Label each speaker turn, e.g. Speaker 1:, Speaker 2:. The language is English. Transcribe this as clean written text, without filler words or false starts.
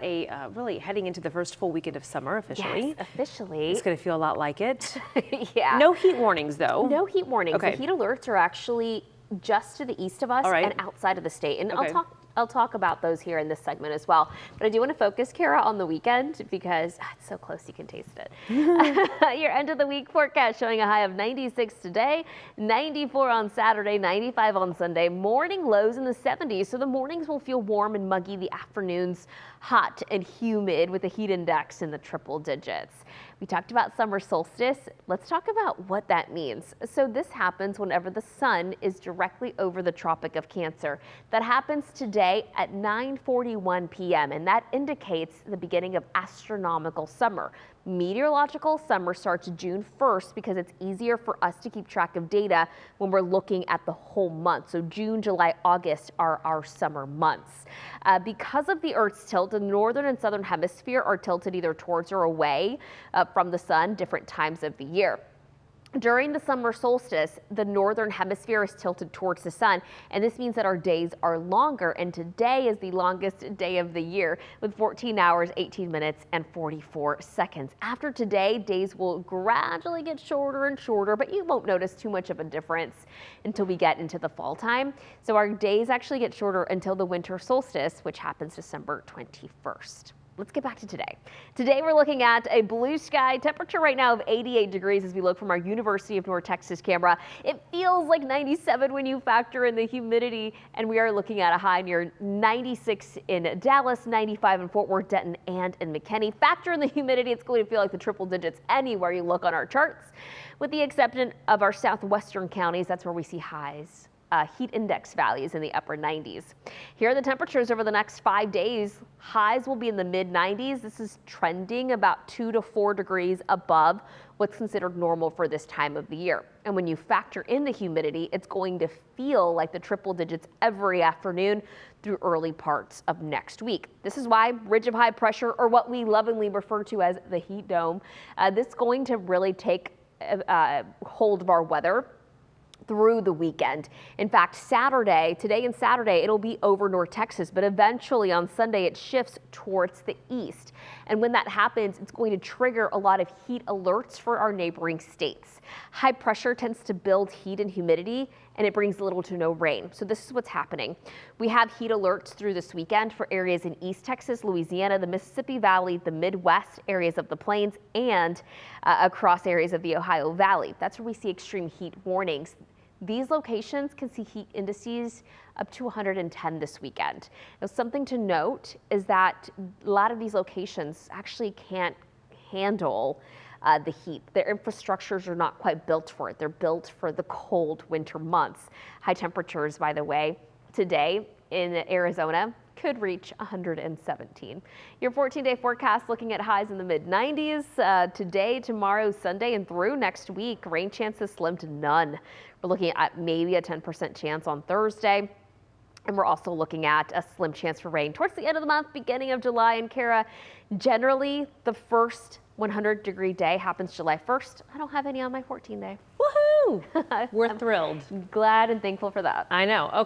Speaker 1: a really heading into the first full weekend of summer officially.
Speaker 2: Yes, officially.
Speaker 1: It's going to feel a lot like it.
Speaker 2: Yeah.
Speaker 1: No heat warnings though.
Speaker 2: No heat warnings.
Speaker 1: Okay.
Speaker 2: The heat alerts are actually just to the east of us and outside of the state. And
Speaker 1: Okay.
Speaker 2: I'll talk about those here in this segment as well. But I do want to focus, Kara, on the weekend because it's so close you can taste it. Your end of the week forecast showing a high of 96 today, 94 on Saturday, 95 on Sunday. Morning lows in the 70s, so the mornings will feel warm and muggy. The afternoons hot and humid with a heat index in the triple digits. We talked about summer solstice. Let's talk about what that means. So this happens whenever the sun is directly over the Tropic of Cancer. That happens today at 9:41 p.m. and that indicates the beginning of astronomical summer. Meteorological summer starts June 1st because it's easier for us to keep track of data when we're looking at the whole month. So June, July, August are our summer months. Because of the Earth's tilt, the northern and southern hemisphere are tilted either towards or away from the sun different times of the year. During the summer solstice, the northern hemisphere is tilted towards the sun, and this means that our days are longer, and today is the longest day of the year with 14 hours, 18 minutes, and 44 seconds. After today, days will gradually get shorter and shorter, but you won't notice too much of a difference until we get into the fall time. So our days actually get shorter until the winter solstice, which happens December 21st. Let's get back to today. Today we're looking at a blue sky temperature right now of 88 degrees as we look from our University of North Texas camera. It feels like 97 when you factor in the humidity, and we are looking at a high near 96 in Dallas, 95 in Fort Worth, Denton, and in McKinney. Factor in the humidity, it's going to feel like the triple digits anywhere you look on our charts, with the exception of our southwestern counties. That's where we see highs. Heat index values in the upper 90s. Here are the temperatures over the next 5 days. Highs will be in the mid 90s. This is trending about 2 to 4 degrees above what's considered normal for this time of the year. And when you factor in the humidity, it's going to feel like the triple digits every afternoon through early parts of next week. This is why ridge of high pressure, or what we lovingly refer to as the heat dome, this is going to really take hold of our weather through the weekend. In fact, today and Saturday, it'll be over North Texas, but eventually on Sunday it shifts towards the east. And when that happens, it's going to trigger a lot of heat alerts for our neighboring states. High pressure tends to build heat and humidity, and it brings little to no rain. So this is what's happening. We have heat alerts through this weekend for areas in East Texas, Louisiana, the Mississippi Valley, the Midwest, areas of the Plains, and across areas of the Ohio Valley. That's where we see extreme heat warnings. These locations can see heat indices up to 110 this weekend. Now, something to note is that a lot of these locations actually can't handle the heat. Their infrastructures are not quite built for it. They're built for the cold winter months. High temperatures, by the way, today in Arizona could reach 117. Your 14-day forecast looking at highs in the mid 90s today, tomorrow, Sunday, and through next week. Rain chances slim to none. We're looking at maybe a 10% chance on Thursday. And we're also looking at a slim chance for rain towards the end of the month, beginning of July. And Kara, generally the first 100-degree day happens July 1st. I don't have any on my 14-day.
Speaker 1: Woohoo! We're thrilled.
Speaker 2: Glad and thankful for that.
Speaker 1: I know. Okay.